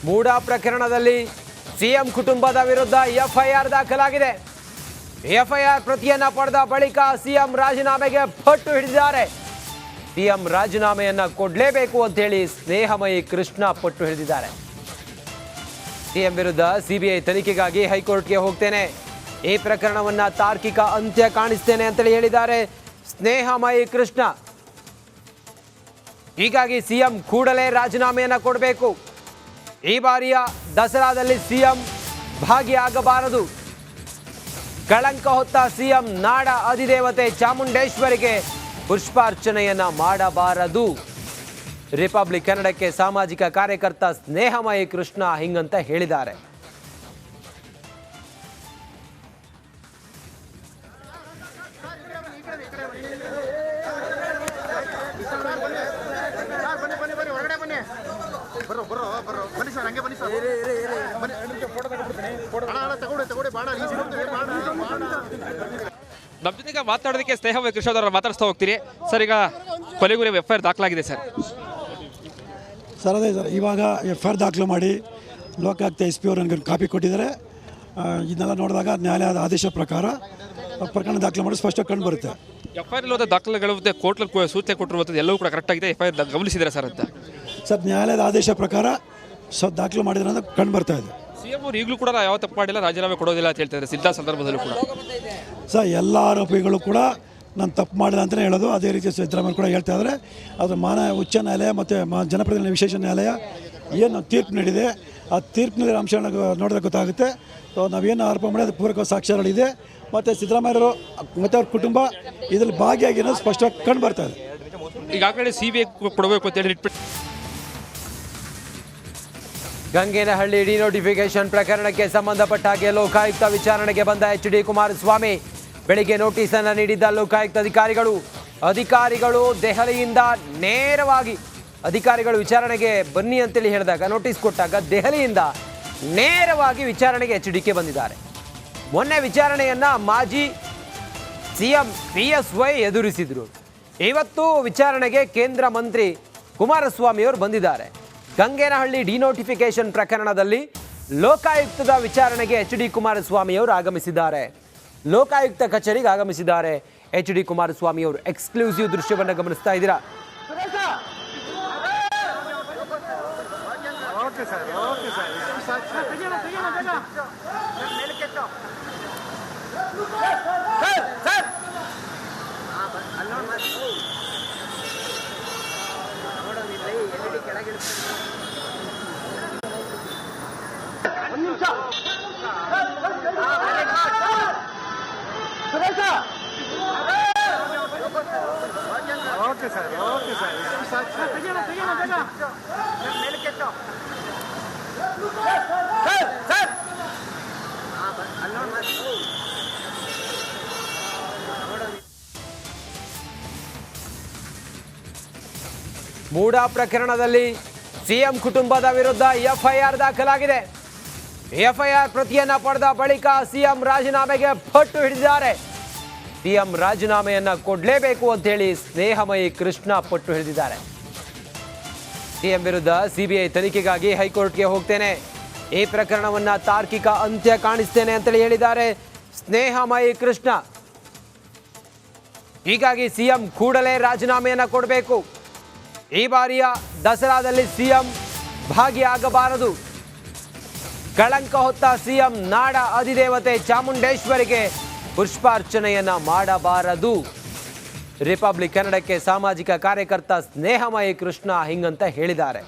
ಮೂಡಾ ಪ್ರಕರಣದಲ್ಲಿ ಸಿಎಂ ಕುಟುಂಬದ ವಿರುದ್ಧ ಎಫ್ಐಆರ್ ದಾಖಲಾಗಿದೆ. ಎಫ್ಐಆರ್ ಪ್ರತಿಯನ್ನ ಪಡೆದ ಬಳಿಕ ಸಿಎಂ ರಾಜೀನಾಮೆಗೆ ಪಟ್ಟು ಹಿಡಿದಿದ್ದಾರೆ. ಸಿಎಂ ರಾಜೀನಾಮೆಯನ್ನ ಕೊಡಲೇಬೇಕು ಅಂತ ಹೇಳಿ ಸ್ನೇಹಮಯಿ ಕೃಷ್ಣ ಪಟ್ಟು ಹಿಡಿದಿದ್ದಾರೆ. ಸಿಎಂ ವಿರುದ್ಧ ಸಿಬಿಐ ತನಿಖೆಗಾಗಿ ಹೈಕೋರ್ಟ್ಗೆ ಹೋಗ್ತೇನೆ, ಈ ಪ್ರಕರಣವನ್ನ ತಾರ್ಕಿಕ ಅಂತ್ಯ ಕಾಣಿಸ್ತೇನೆ ಅಂತೇಳಿ ಹೇಳಿದ್ದಾರೆ ಸ್ನೇಹಮಯಿ ಕೃಷ್ಣ. ಹೀಗಾಗಿ ಸಿಎಂ ಕೂಡಲೇ ರಾಜೀನಾಮೆಯನ್ನ ಕೊಡಬೇಕು. ಈ ಬಾರಿಯ ದಸರಾದಲ್ಲಿ ಸಿಎಂ ಭಾಗಿಯಾಗಬಾರದು. ಕಳಂಕ ಹೊತ್ತ ಸಿಎಂ ನಾಡ ಅಧಿದೇವತೆ ಚಾಮುಂಡೇಶ್ವರಿಗೆ ಪುಷ್ಪಾರ್ಚನೆಯನ್ನ ಮಾಡಬಾರದು. ರಿಪಬ್ಲಿಕ್ ಕನ್ನಡಕ್ಕೆ ಸಾಮಾಜಿಕ ಕಾರ್ಯಕರ್ತ ಸ್ನೇಹಮಯಿ ಕೃಷ್ಣ ಹಿಂಗಂತ ಹೇಳಿದ್ದಾರೆ. ನಮ್ಮ ಜೊತೆಗೆ ಮಾತಾಡೋದಕ್ಕೆ ಸ್ನೇಹಮಯಿ ಕೃಷ್ಣ ಅವರ ಮಾತಾಡಿಸ್ತಾ ಹೋಗ್ತೀರಿ ಸರ್. ಈಗ ಕೊಲೆಗುರಿ ಎಫ್ಐಆರ್ ದಾಖಲಾಗಿದೆ ಸರ್. ಅದೇ ಸರ್, ಇವಾಗ ಎಫ್ಐಆರ್ ದಾಖಲು ಮಾಡಿ ಲೋಕಾಯುಕ್ತ SP ಅವರು ನನಗೆ ಕಾಪಿ ಕೊಟ್ಟಿದ್ದಾರೆ. ಇದನ್ನೆಲ್ಲ ನೋಡಿದಾಗ ನ್ಯಾಯಾಲಯದ ಆದೇಶ ಪ್ರಕಾರ ಪ್ರಕರಣ ದಾಖಲು ಮಾಡಿ ಸ್ಪಷ್ಟವಾಗಿ ಕಂಡು ಬರುತ್ತೆ. ಎಫ್ಐಆರ್ ಇಲ್ಲದ ದಾಖಲೆಗಳು ಕೋರ್ಟ್ನಲ್ಲಿ ಸೂಚನೆ ಕೊಟ್ಟಿರುವಂಥದ್ದು ಎಲ್ಲವೂ ಕೂಡ ಕರೆಕ್ಟ್ ಆಗಿದೆ. ಎಫ್ಐಆರ್ ಗಮನಿಸಿದ್ದಾರೆ ಸರ್ ಅಂತ ಸರ್, ನ್ಯಾಯಾಲಯದ ಆದೇಶ ಪ್ರಕಾರ ದಾಖಲು ಮಾಡಿದ್ರೆ ಅಂತ ಕಂಡು ಬರ್ತಾ ಇದೆ. ಸಿಎಂ ಅವರು ಈಗಲೂ ಕೂಡ ಯಾವ ತಪ್ಪು ಮಾಡಿಲ್ಲ, ರಾಜೀನಾಮೆ ಕೊಡೋದಿಲ್ಲ ಅಂತ ಹೇಳ್ತಾರೆ. ಸಿದ್ಧ ಸಂದರ್ಭದಲ್ಲೂ ಕೂಡ ಸರ್ ಎಲ್ಲ ಆರೋಪಿಗಳು ಕೂಡ ನಾನು ತಪ್ಪು ಮಾಡಿಲ್ಲ ಅಂತಲೇ ಹೇಳೋದು. ಅದೇ ರೀತಿ ಸಿದ್ದರಾಮಯ್ಯ ಕೂಡ ಹೇಳ್ತಾ ಇದ್ದಾರೆ. ಅದು ಉಚ್ಚ ನ್ಯಾಯಾಲಯ ಮತ್ತು ಜನಪ್ರತಿನಿಧಿ ವಿಶೇಷ ನ್ಯಾಯಾಲಯ ಏನು ತೀರ್ಪು ನೀಡಿದೆ, ಆ ತೀರ್ಪಿನಲ್ಲಿ ಅಂಶಗಳನ್ನ ನೋಡಿದ್ರೆ ಗೊತ್ತಾಗುತ್ತೆ. ನಾವೇನು ಆರೋಪ ಮಾಡಿ ಅದು ಪೂರಕ ಸಾಕ್ಷ್ಯಗಳಿದೆ. ಮತ್ತು ಸಿದ್ದರಾಮಯ್ಯವರು ಮತ್ತು ಅವ್ರ ಕುಟುಂಬ ಇದರಲ್ಲಿ ಭಾಗಿಯಾಗಿರೋದು ಸ್ಪಷ್ಟವಾಗಿ ಕಂಡು ಬರ್ತಾ ಇದೆ. ಈಗಾಗಲೇ ಸಿಬಿಐ ಕೊಡಬೇಕು ಅಂತ ಹೇಳಿ ಗಂಗೇನಹಳ್ಳಿ ಡಿನೋಟಿಫಿಕೇಶನ್ ಪ್ರಕರಣಕ್ಕೆ ಸಂಬಂಧಪಟ್ಟ ಹಾಗೆ ಲೋಕಾಯುಕ್ತ ವಿಚಾರಣೆಗೆ ಬಂದ HD ಕುಮಾರಸ್ವಾಮಿ ಬೆಳಿಗ್ಗೆ ನೋಟಿಸ್ ಅನ್ನು ನೀಡಿದ್ದ ಲೋಕಾಯುಕ್ತ ಅಧಿಕಾರಿಗಳು ದೆಹಲಿಯಿಂದ ನೇರವಾಗಿ ಅಧಿಕಾರಿಗಳು ವಿಚಾರಣೆಗೆ ಬನ್ನಿ ಅಂತೇಳಿ ಹೇಳಿದಾಗ ನೋಟಿಸ್ ಕೊಟ್ಟಾಗ ದೆಹಲಿಯಿಂದ ನೇರವಾಗಿ ವಿಚಾರಣೆಗೆ HDK ಬಂದಿದ್ದಾರೆ. ಮೊನ್ನೆ ವಿಚಾರಣೆಯನ್ನ ಮಾಜಿ ಸಿಎಂ PSY ಎದುರಿಸಿದ್ರು. ಇವತ್ತು ವಿಚಾರಣೆಗೆ ಕೇಂದ್ರ ಮಂತ್ರಿ ಕುಮಾರಸ್ವಾಮಿ ಅವರು ಬಂದಿದ್ದಾರೆ. ಗಂಗೇನಹಳ್ಳಿ ಡಿನೋಟಿಫಿಕೇಶನ್ ಪ್ರಕರಣದಲ್ಲಿ ಲೋಕಾಯುಕ್ತದ ವಿಚಾರಣೆಗೆ HD ಕುಮಾರಸ್ವಾಮಿ ಅವರು ಆಗಮಿಸಿದ್ದಾರೆ. ಲೋಕಾಯುಕ್ತ ಕಚೇರಿಗೆ ಆಗಮಿಸಿದ್ದಾರೆ HD ಕುಮಾರಸ್ವಾಮಿ ಅವರು. ಎಕ್ಸ್ಕ್ಲೂಸಿವ್ ದೃಶ್ಯವನ್ನು ಗಮನಿಸ್ತಾ ಇದ್ದೀರಾ. ಮೂಡಾ ಪ್ರಕರಣದಲ್ಲಿ ಸಿಎಂ ಕುಟುಂಬದ ವಿರುದ್ಧ ಎಫ್ಐಆರ್ ದಾಖಲಾಗಿದೆ. ಎಫ್ಐಆರ್ ಪ್ರತಿಯನ್ನ ಪಡೆದ ಬಳಿಕ ಸಿಎಂ ರಾಜೀನಾಮೆಗೆ ಪಟ್ಟು ಹಿಡಿದಿದ್ದಾರೆ. ಸಿಎಂ ರಾಜೀನಾಮೆಯನ್ನ ಕೊಡಲೇಬೇಕು ಅಂತ ಹೇಳಿ ಸ್ನೇಹಮಯಿ ಕೃಷ್ಣ ಪಟ್ಟು ಹಿಡಿದಿದ್ದಾರೆ. ಸಿಎಂ ವಿರುದ್ಧ ಸಿಬಿಐ ತನಿಖೆಗಾಗಿ ಹೈಕೋರ್ಟ್ಗೆ ಹೋಗ್ತೇನೆ, ಈ ಪ್ರಕರಣವನ್ನ ತಾರ್ಕಿಕ ಅಂತ್ಯ ಕಾಣಿಸ್ತೇನೆ ಅಂತೇಳಿ ಹೇಳಿದ್ದಾರೆ ಸ್ನೇಹಮಯಿ ಕೃಷ್ಣ. ಹೀಗಾಗಿ ಸಿಎಂ ಕೂಡಲೇ ರಾಜೀನಾಮೆಯನ್ನ ಕೊಡಬೇಕು. ಈ ಬಾರಿಯ ದಸರಾದಲ್ಲಿ ಸಿಎಂ ಭಾಗಿಯಾಗಬಾರದು. ಕಳಂಕ ಹೊತ್ತ ಸಿಎಂ ನಾಡ ಅಧಿದೇವತೆ ಚಾಮುಂಡೇಶ್ವರಿಗೆ ಪುಷ್ಪಾರ್ಚನೆಯನ್ನ ಮಾಡಬಾರದು. ರಿಪಬ್ಲಿಕ್ ಕನ್ನಡಕ್ಕೆ ಸಾಮಾಜಿಕ ಕಾರ್ಯಕರ್ತ ಸ್ನೇಹಮಯಿ ಕೃಷ್ಣ ಹಿಂಗಂತ ಹೇಳಿದ್ದಾರೆ.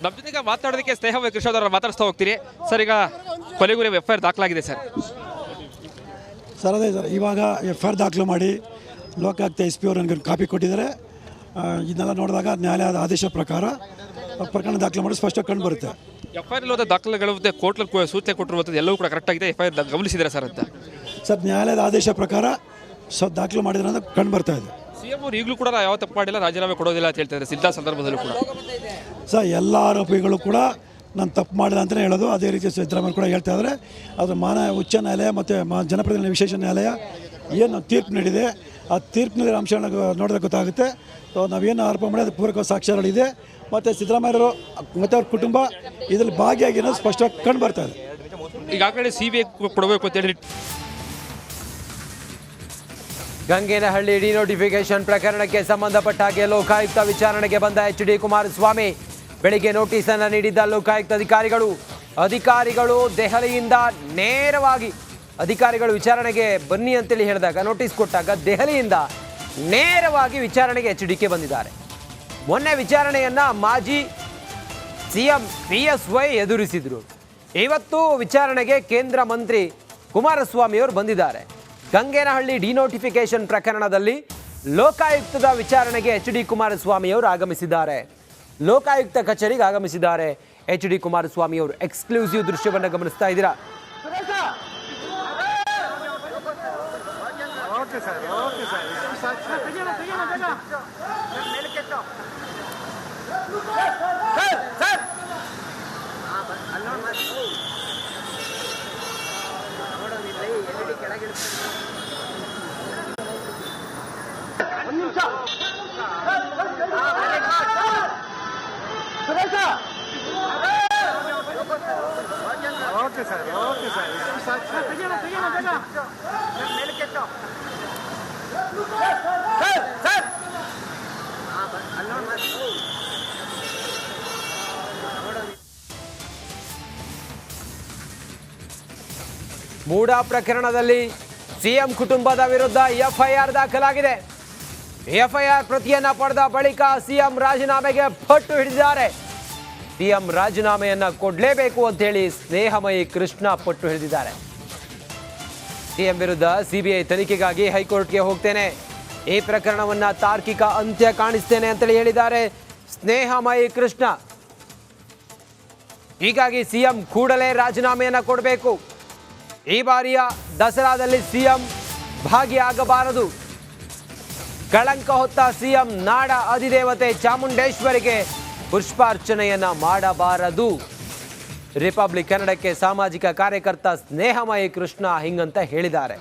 ನಮ್ಮ ಜೊತೆಗೆ ಮಾತಾಡೋದಕ್ಕೆ ಸ್ನೇಹಮಯಿ ಕೃಷ್ಣ ಅವರ ಮಾತಾಡಿಸ್ತಾ ಹೋಗ್ತೀರಿ ಸರ್. ಈಗ ಕೊಲೆಗುರಿ ಎಫ್ಐಆರ್ ದಾಖಲಾಗಿದೆ ಸರ್. ಅದೇ ಸರ್, ಇವಾಗ ಎಫ್ಐಆರ್ ದಾಖಲು ಮಾಡಿ ಲೋಕಾಯುಕ್ತ SP ಅವರು ನನಗೆ ಕಾಪಿ ಕೊಟ್ಟಿದ್ದಾರೆ. ಇದನ್ನೆಲ್ಲ ನೋಡಿದಾಗ ನ್ಯಾಯಾಲಯದ ಆದೇಶ ಪ್ರಕಾರ ಪ್ರಕರಣ ದಾಖಲು ಮಾಡಿ ಸ್ಪಷ್ಟವಾಗಿ ಕಂಡು ಬರುತ್ತೆ. ಎಫ್ಐಆರ್ ಇಲ್ಲದ ದಾಖಲೆಗಳು ಕೋರ್ಟ್ನಲ್ಲಿ ಸೂಚನೆ ಕೊಟ್ಟಿರುವಂಥದ್ದು ಎಲ್ಲವೂ ಕೂಡ ಕರೆಕ್ಟ್ ಆಗಿದೆ. ಎಫ್ಐಆರ್ ಗಮನಿಸಿದ್ದಾರೆ ಸರ್ ಅಂತ ಸರ್, ನ್ಯಾಯಾಲಯದ ಆದೇಶ ಪ್ರಕಾರ ದಾಖಲು ಮಾಡಿದ್ರೆ ಅಂತ ಕಂಡು ಬರ್ತಾ ಇದೆ. ಸಿಎಂ ಅವರು ಈಗಲೂ ಕೂಡ ಯಾವ ತಪ್ಪು ಮಾಡಿಲ್ಲ, ರಾಜೀನಾಮೆ ಕೊಡೋದಿಲ್ಲ ಅಂತ ಹೇಳ್ತಾರೆ ಇಂಥ ಸಂದರ್ಭದಲ್ಲೂ ಕೂಡ. ಸರ್ ಎಲ್ಲ ಆರೋಪಿಗಳು ಕೂಡ ನಾನು ತಪ್ಪು ಮಾಡಿಲ್ಲ ಅಂತಲೇ ಹೇಳೋದು. ಅದೇ ರೀತಿ ಸಿದ್ದರಾಮಯ್ಯ ಕೂಡ ಹೇಳ್ತಾ ಇದ್ದಾರೆ. ಅದು ಉಚ್ಚ ನ್ಯಾಯಾಲಯ ಮತ್ತು ಜನಪ್ರತಿನಿಧಿ ವಿಶೇಷ ನ್ಯಾಯಾಲಯ ಏನು ತೀರ್ಪು ನೀಡಿದೆ, ಆ ತೀರ್ಪಿನಲ್ಲಿ ಅಂಶಗಳನ್ನ ನೋಡಿದ್ರೆ ಗೊತ್ತಾಗುತ್ತೆ. ಸೊ ನಾವೇನು ಆರೋಪ ಮಾಡಿ ಅದು ಪೂರಕ ಸಾಕ್ಷ್ಯಗಳಿದೆ ಮತ್ತು ಸಿದ್ದರಾಮಯ್ಯವರು ಮತ್ತು ಅವ್ರ ಕುಟುಂಬ ಇದರಲ್ಲಿ ಭಾಗಿಯಾಗಿರೋದು ಸ್ಪಷ್ಟವಾಗಿ ಕಂಡು ಬರ್ತಾ ಇದೆ. ಈಗಾಗಲೇ CBI ಕೊಡಬೇಕು ಅಂತೇಳಿ ಗಂಗೇನಹಳ್ಳಿ ಡಿನೋಟಿಫಿಕೇಶನ್ ಪ್ರಕರಣಕ್ಕೆ ಸಂಬಂಧಪಟ್ಟ ಹಾಗೆ ಲೋಕಾಯುಕ್ತ ವಿಚಾರಣೆಗೆ ಬಂದ HD ಕುಮಾರಸ್ವಾಮಿ ಬೆಳಿಗ್ಗೆ ನೋಟಿಸ್ ಅನ್ನು ನೀಡಿದ್ದ ಲೋಕಾಯುಕ್ತ ಅಧಿಕಾರಿಗಳು ದೆಹಲಿಯಿಂದ ನೇರವಾಗಿ ಅಧಿಕಾರಿಗಳು ವಿಚಾರಣೆಗೆ ಬನ್ನಿ ಅಂತೇಳಿ ಹೇಳಿದಾಗ ನೋಟಿಸ್ ಕೊಟ್ಟಾಗ ದೆಹಲಿಯಿಂದ ನೇರವಾಗಿ ವಿಚಾರಣೆಗೆ HDK ಬಂದಿದ್ದಾರೆ. ಮೊನ್ನೆ ವಿಚಾರಣೆಯನ್ನ ಮಾಜಿ CM PSY ಎದುರಿಸಿದ್ರು. ಇವತ್ತು ವಿಚಾರಣೆಗೆ ಕೇಂದ್ರ ಮಂತ್ರಿ ಕುಮಾರಸ್ವಾಮಿ ಅವರು ಬಂದಿದ್ದಾರೆ. ಗಂಗೇನಹಳ್ಳಿ ಡಿನೋಟಿಫಿಕೇಶನ್ ಪ್ರಕರಣದಲ್ಲಿ ಲೋಕಾಯುಕ್ತದ ವಿಚಾರಣೆಗೆ HD ಕುಮಾರಸ್ವಾಮಿ ಅವರು ಆಗಮಿಸಿದ್ದಾರೆ. ಲೋಕಾಯುಕ್ತ ಕಚೇರಿಗೆ ಆಗಮಿಸಿದ್ದಾರೆ HD ಕುಮಾರಸ್ವಾಮಿ ಅವರು. ಎಕ್ಸ್ಕ್ಲೂಸಿವ್ ದೃಶ್ಯವನ್ನು ಗಮನಿಸ್ತಾ ಇದ್ದೀರಾ. ಮೂಡಾ ಪ್ರಕರಣದಲ್ಲಿ CM ಕುಟುಂಬದ ವಿರುದ್ಧ FIR ದಾಖಲಾಗಿದೆ. FIR ಪ್ರತಿಯನ್ನ ಪಡೆದ ಬಳಿಕ CM ರಾಜೀನಾಮೆಗೆ ಪಟ್ಟು ಹಿಡಿದಿದ್ದಾರೆ. CM ರಾಜೀನಾಮೆಯನ್ನ ಕೊಡಲೇಬೇಕು ಅಂತ ಹೇಳಿ ಸ್ನೇಹಮಯಿ ಕೃಷ್ಣ ಪಟ್ಟು ಹಿಡಿದಿದ್ದಾರೆ. CM ವಿರುದ್ಧ CBI ತನಿಖೆಗಾಗಿ ಹೈಕೋರ್ಟ್ಗೆ ಹೋಗ್ತೇನೆ, ಈ ಪ್ರಕರಣವನ್ನ ತಾರ್ಕಿಕ ಅಂತ್ಯ ಕಾಣಿಸ್ತೇನೆ ಅಂತೇಳಿ ಹೇಳಿದ್ದಾರೆ ಸ್ನೇಹಮಯಿ ಕೃಷ್ಣ. ಹೀಗಾಗಿ CM ಕೂಡಲೇ ರಾಜೀನಾಮೆಯನ್ನ ಕೊಡಬೇಕು. ಈ ಬಾರಿಯ ದಸರಾದಲ್ಲಿ CM ಭಾಗಿಯಾಗಬಾರದು. ಕಳಂಕ ಹೊತ್ತ CM ನಾಡ ಅಧಿದೇವತೆ ಚಾಮುಂಡೇಶ್ವರಿಗೆ ಪುಷ್ಪಾರ್ಚನೆಯನ್ನ ಮಾಡಬಾರದು. ರಿಪಬ್ಲಿಕ್ ಕನ್ನಡಕ್ಕೆ ಸಾಮಾಜಿಕ ಕಾರ್ಯಕರ್ತ ಸ್ನೇಹಮಯಿ ಕೃಷ್ಣ ಹಿಂಗಂತ ಹೇಳಿದ್ದಾರೆ.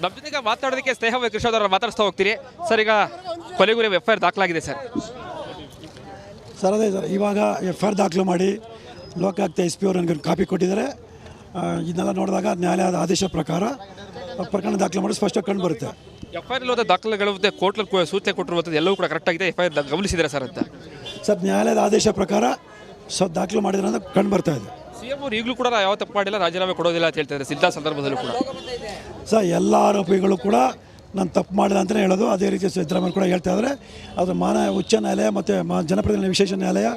ನಮ್ಮ ಜೊತೆಗೆ ಮಾತಾಡೋದಕ್ಕೆ ಸ್ನೇಹಮಯಿ ಕೃಷ್ಣ ಅವರ ಮಾತಾಡಿಸ್ತಾ ಹೋಗ್ತೀರಿ ಸರ್. ಈಗ ಕೊಲೆಗುರಿ FIR ದಾಖಲಾಗಿದೆ ಸರ್. ಅದೇ ಸರ್, ಇವಾಗ FIR ದಾಖಲು ಮಾಡಿ ಲೋಕಾಯುಕ್ತ SP ಅವರು ನನಗೆ ಕಾಪಿ ಕೊಟ್ಟಿದ್ದಾರೆ. ಇದನ್ನೆಲ್ಲ ನೋಡಿದಾಗ ನ್ಯಾಯಾಲಯದ ಆದೇಶ ಪ್ರಕಾರ ಪ್ರಕರಣ ದಾಖಲು ಮಾಡಿ ಸ್ಪಷ್ಟ ಕಂಡು ಬರುತ್ತೆ. FIR ದಾಖಲೆಗಳು ಕೋರ್ಟ್ನಲ್ಲಿ ಸೂಚನೆ ಕೊಟ್ಟಿರುವಂಥದ್ದು ಎಲ್ಲವೂ ಕೂಡ ಕರೆಕ್ಟ್ ಆಗಿದೆ. FIR ಗಮನಿಸಿದರೆ ಸರ್ ಅಂತ ಸರ್, ನ್ಯಾಯಾಲಯದ ಆದೇಶ ಪ್ರಕಾರ ದಾಖಲು ಮಾಡಿದ್ರೆ ಅಂತ ಕಂಡು ಬರ್ತಾ ಇದೆ. CM ಅವರು ಈಗಲೂ ಕೂಡ ಯಾವ ತಪ್ಪು ಮಾಡಿಲ್ಲ, ರಾಜೀನಾಮೆ ಕೊಡೋದಿಲ್ಲ ಅಂತ ಹೇಳ್ತಾರೆ ಇಂಥ ಸಂದರ್ಭದಲ್ಲೂ ಕೂಡ. ಸರ್ ಎಲ್ಲ ಆರೋಪಿಗಳು ಕೂಡ ನಾನು ತಪ್ಪು ಮಾಡಿಲ್ಲ ಅಂತಲೇ ಹೇಳೋದು. ಅದೇ ರೀತಿ ಸಿದ್ದರಾಮಯ್ಯ ಕೂಡ ಹೇಳ್ತಾ ಇದ್ದಾರೆ. ಅದು ಉಚ್ಚ ನ್ಯಾಯಾಲಯ ಮತ್ತು ಜನಪ್ರತಿನಿಧಿ ವಿಶೇಷ ನ್ಯಾಯಾಲಯ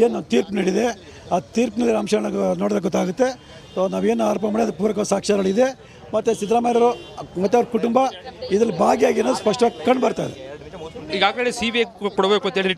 ಏನು ತೀರ್ಪು ನೀಡಿದೆ, ಆ ತೀರ್ಪಿನಲ್ಲಿ ಅಂಶಗಳನ್ನ ನೋಡಿದ್ರೆ ಗೊತ್ತಾಗುತ್ತೆ. ಸೊ ನಾವೇನು ಆರೋಪ ಮಾಡಿ ಅದು ಪೂರಕ ಸಾಕ್ಷ್ಯಗಳಿದೆ ಮತ್ತು ಸಿದ್ದರಾಮಯ್ಯವರು ಮತ್ತು ಅವ್ರ ಕುಟುಂಬ ಇದರಲ್ಲಿ ಭಾಗಿಯಾಗಿರೋದು ಸ್ಪಷ್ಟವಾಗಿ ಕಂಡು ಬರ್ತಾ ಇದೆ. ಈಗಾಗಲೇ CBI ಕೊಡಬೇಕು ಅಂತೇಳಿ